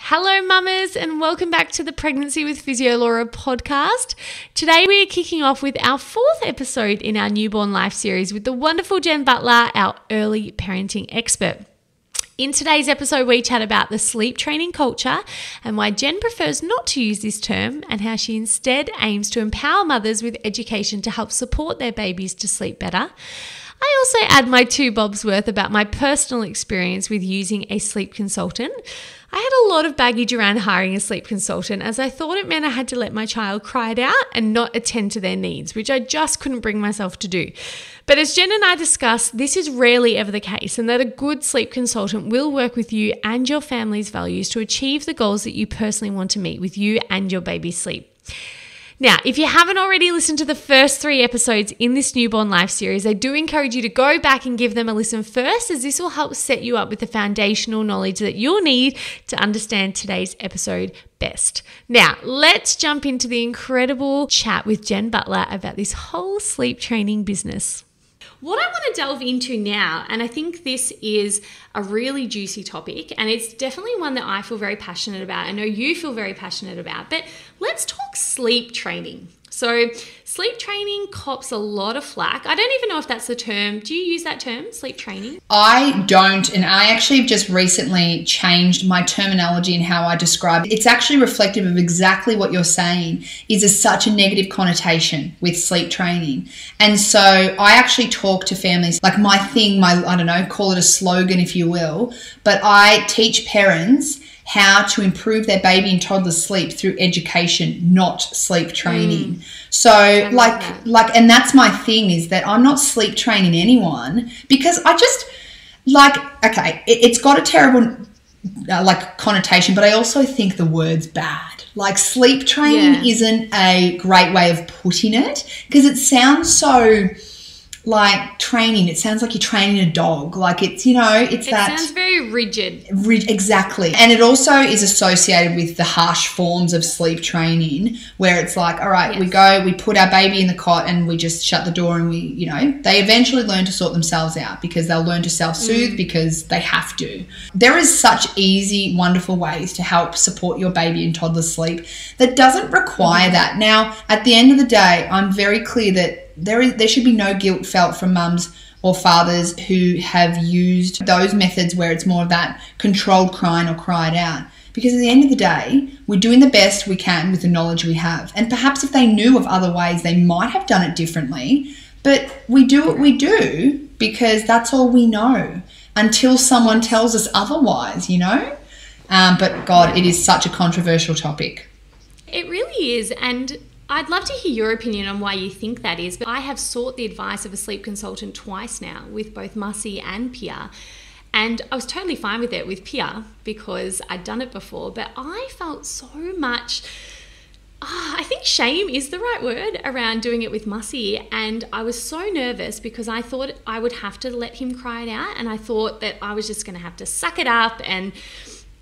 Hello mamas and welcome back to the Pregnancy with Physio Laura podcast. Today we are kicking off with our fourth episode in our Newborn Life series with the wonderful Jen Butler, our early parenting expert. In today's episode, we chat about the sleep training culture and why Jen prefers not to use this term and how she instead aims to empower mothers with education to help support their babies to sleep better. I also add my 2 bobs worth about my personal experience with using a sleep consultant. I had a lot of baggage around hiring a sleep consultant as I thought it meant I had to let my child cry it out and not attend to their needs, which I just couldn't bring myself to do. But as Jen and I discussed, this is rarely ever the case, and that a good sleep consultant will work with you and your family's values to achieve the goals that you personally want to meet with you and your baby's sleep. Now, if you haven't already listened to the first 3 episodes in this Newborn Life series, I do encourage you to go back and give them a listen first, as this will help set you up with the foundational knowledge that you'll need to understand today's episode best. Now, let's jump into the incredible chat with Jen Butler about this whole sleep training business. What I want to delve into now, and I think this is a really juicy topic, and it's definitely one that I feel very passionate about. I know you feel very passionate about, but let's talk sleep training. So sleep training cops a lot of flack. I don't even know if that's the term. Do you use that term, sleep training? I don't, and I actually have just recently changed my terminology and how I describe it. It's actually reflective of exactly what you're saying, is such a negative connotation with sleep training. And so I actually talk to families, like my thing, I don't know, call it a slogan if you will, but I teach parents how to improve their baby and toddler sleep through education, not sleep training. So and that's my thing, is that I'm not sleep training anyone, because I just it's got a terrible connotation, but I also think the word's bad. Like, sleep training isn't a great way of putting it, because it sounds so like training. It sounds like you're training a dog. Like, it sounds very rigid. Exactly. And it also is associated with the harsh forms of sleep training, where it's like, all right, we put our baby in the cot and we just shut the door, and they eventually learn to sort themselves out, because they'll learn to self-soothe because they have to. There is such easy, wonderful ways to help support your baby and toddler sleep that doesn't require that. Now, at the end of the day, I'm very clear that there should be no guilt felt from mums or fathers who have used those methods where it's more of that controlled crying or cried out. Because at the end of the day, we're doing the best we can with the knowledge we have. And perhaps if they knew of other ways, they might have done it differently. But we do what we do because that's all we know, until someone tells us otherwise, But God, it is such a controversial topic. It really is. And I'd love to hear your opinion on why you think that is, but I have sought the advice of a sleep consultant twice now with both Mussy and Pia, and I was totally fine with it with Pia because I'd done it before, but I felt so much, I think shame is the right word, around doing it with Mussy, and I was so nervous because I thought I would have to let him cry it out, and I thought that I was just going to have to suck it up and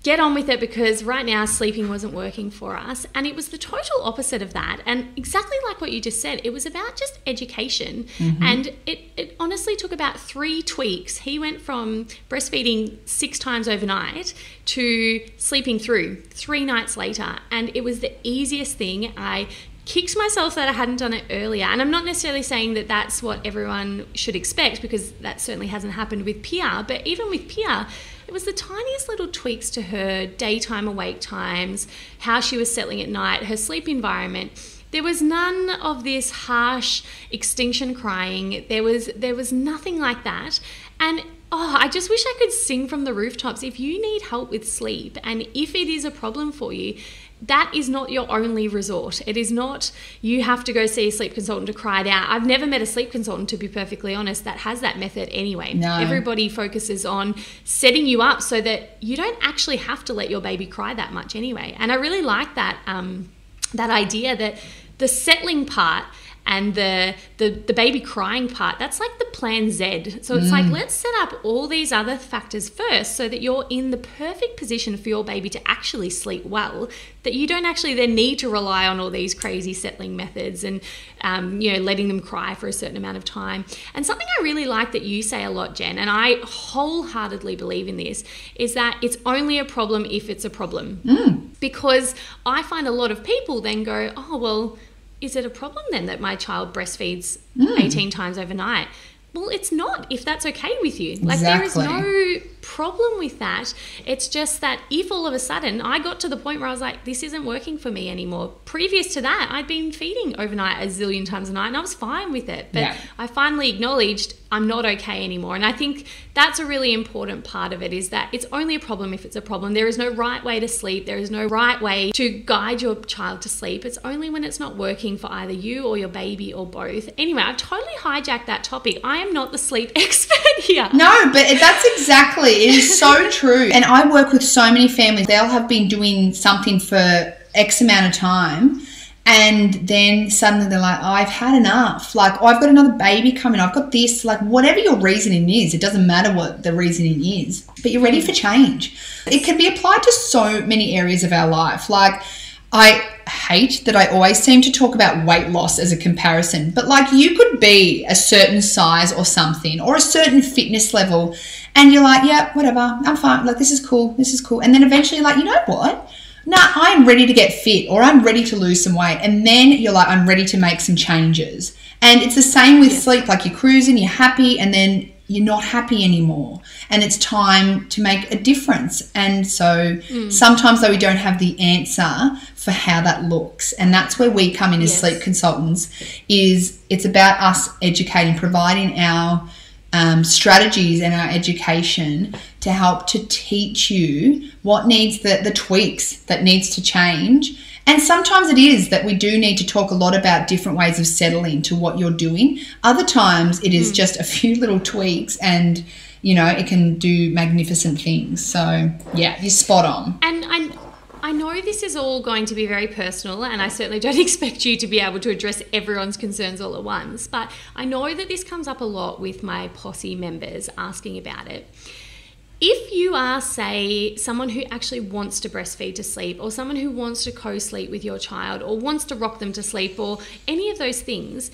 get on with it, because right now sleeping wasn't working for us. And it was the total opposite of that. And exactly like what you just said, it was about just education. Mm-hmm. And it honestly took about 3 tweaks. He went from breastfeeding 6 times overnight to sleeping through 3 nights later. And it was the easiest thing. I kicked myself that I hadn't done it earlier. And I'm not necessarily saying that that's what everyone should expect, because that certainly hasn't happened with Pia. But even with Pia, it was the tiniest little tweaks to her daytime awake times, how she was settling at night, her sleep environment. There was none of this harsh extinction crying. There was nothing like that. And I just wish I could sing from the rooftops. If you need help with sleep, and if it is a problem for you, that is not your only resort. It is not you have to go see a sleep consultant to cry it out. I've never met a sleep consultant, to be perfectly honest, that has that method anyway. No. Everybody focuses on setting you up so that you don't actually have to let your baby cry that much anyway. And I really like that that idea that the settling part and the baby crying part, that's like the plan Z. So it's like, let's set up all these other factors first so that you're in the perfect position for your baby to actually sleep well, that you don't actually then need to rely on all these crazy settling methods and, letting them cry for a certain amount of time. And something I really like that you say a lot, Jen, and I wholeheartedly believe in this, is that it's only a problem if it's a problem. Because I find a lot of people then go, oh, well, is it a problem then that my child breastfeeds 18 times overnight? Well, it's not, if that's okay with you. Like, there is no problem with that. It's just that if all of a sudden I got to the point where I was like, this isn't working for me anymore. Previous to that, I'd been feeding overnight a zillion times a night and I was fine with it. But I finally acknowledged I'm not okay anymore. And I think that's a really important part of it, is that it's only a problem if it's a problem. There is no right way to sleep. There is no right way to guide your child to sleep. It's only when it's not working for either you or your baby or both. Anyway, I've totally hijacked that topic. I am not the sleep expert here. No, but that's exactly, it is so true. And I work with so many families. They'll have been doing something for X amount of time, and then suddenly they're like, oh, I've had enough. Like, oh, I've got another baby coming. I've got this. Like, whatever your reasoning is, it doesn't matter what the reasoning is, but you're ready for change. It can be applied to so many areas of our life. Like, I hate that I always seem to talk about weight loss as a comparison, but like, you could be a certain size or something, or a certain fitness level, and you're like, yeah, whatever, I'm fine. Like, this is cool. And then eventually you're like, you know what? Nah, I'm ready to get fit, or I'm ready to lose some weight. And then you're like, I'm ready to make some changes. And it's the same with sleep. Like, you're cruising, you're happy, and then you're not happy anymore. And it's time to make a difference. And so sometimes, though, we don't have the answer for how that looks. And that's where we come in as sleep consultants, is it's about us educating, providing our strategies and our education to help to teach you what needs the tweaks that needs to change. And sometimes it is that we do need to talk a lot about different ways of settling to what you're doing. Other times it is just a few little tweaks, and it can do magnificent things. So yeah, you're spot on. And I know this is all going to be very personal, and I certainly don't expect you to be able to address everyone's concerns all at once, but I know that this comes up a lot with my posse members asking about it. If you are, say, someone who actually wants to breastfeed to sleep, or someone who wants to co-sleep with your child, or wants to rock them to sleep, or any of those things,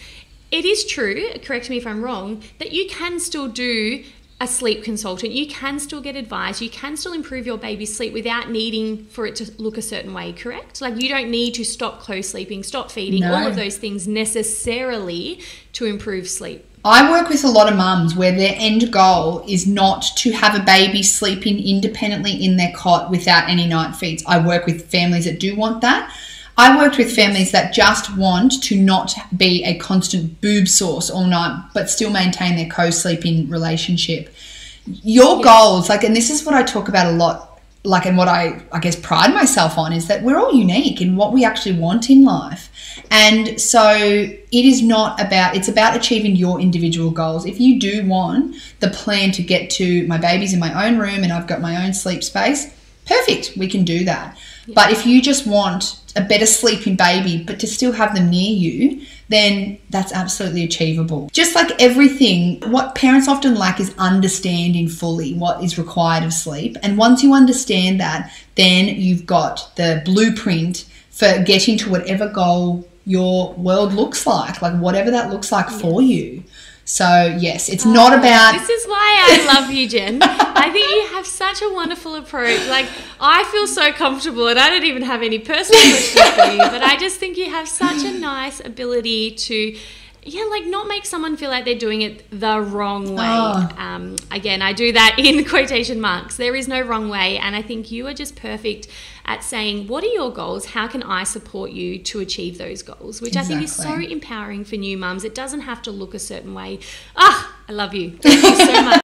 it is true, correct me if I'm wrong, that you can still do a sleep consultant. You can still get advice. You can still improve your baby's sleep without needing for it to look a certain way, correct? Like, you don't need to stop co-sleeping, stop feeding, all of those things necessarily to improve sleep. I work with a lot of mums where their end goal is not to have a baby sleeping independently in their cot without any night feeds. I work with families that do want that. I worked with families that just want to not be a constant boob source all night, but still maintain their co-sleeping relationship. Your goals, and this is what I talk about a lot, and what I guess pride myself on, is that we're all unique in what we actually want in life. And so it is it's about achieving your individual goals. If you do want the plan to get to my baby's in my own room and I've got my own sleep space, perfect, we can do that. Yeah. But if you just want a better sleeping baby, but to still have them near you, then that's absolutely achievable. Just like everything, what parents often lack is understanding fully what is required of sleep. And once you understand that, then you've got the blueprint for getting to whatever goal your world looks like whatever that looks like for you. So yes, it's not about... This is why I love you, Jen. I think you have such a wonderful approach. I feel so comfortable, and I don't even have any personal questions for you, but I just think you have such a nice ability to, not make someone feel like they're doing it the wrong way. Again, I do that in quotation marks. There is no wrong way, and I think you are just perfect at saying, what are your goals? How can I support you to achieve those goals? Which I think is so empowering for new mums. It doesn't have to look a certain way. I love you. Thank you so much.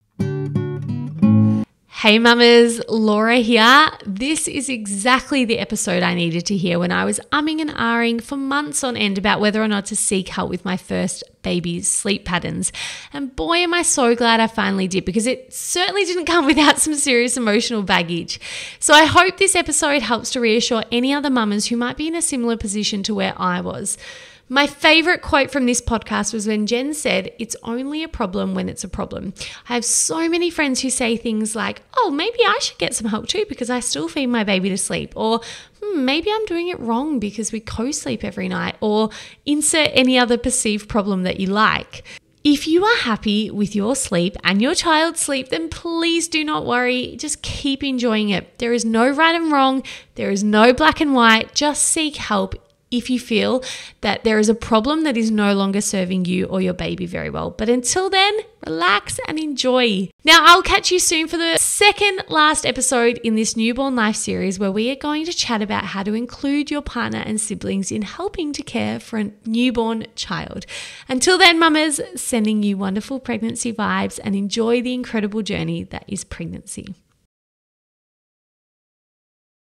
Hey mamas, Laura here. This is exactly the episode I needed to hear when I was umming and ahhing for months on end about whether or not to seek help with my first baby's sleep patterns. And boy, am I so glad I finally did, because it certainly didn't come without some serious emotional baggage. So I hope this episode helps to reassure any other mamas who might be in a similar position to where I was. My favorite quote from this podcast was when Jen said, "It's only a problem when it's a problem." I have so many friends who say things like, "Oh, maybe I should get some help too because I still feed my baby to sleep," or maybe I'm doing it wrong because we co-sleep every night, or insert any other perceived problem that you like. If you are happy with your sleep and your child's sleep, then please do not worry. Just keep enjoying it. There is no right and wrong. There is no black and white. Just seek help if you feel that there is a problem that is no longer serving you or your baby very well. But until then, relax and enjoy. Now, I'll catch you soon for the second last episode in this Newborn Life series, where we are going to chat about how to include your partner and siblings in helping to care for a newborn child. Until then, mamas, sending you wonderful pregnancy vibes and enjoy the incredible journey that is pregnancy.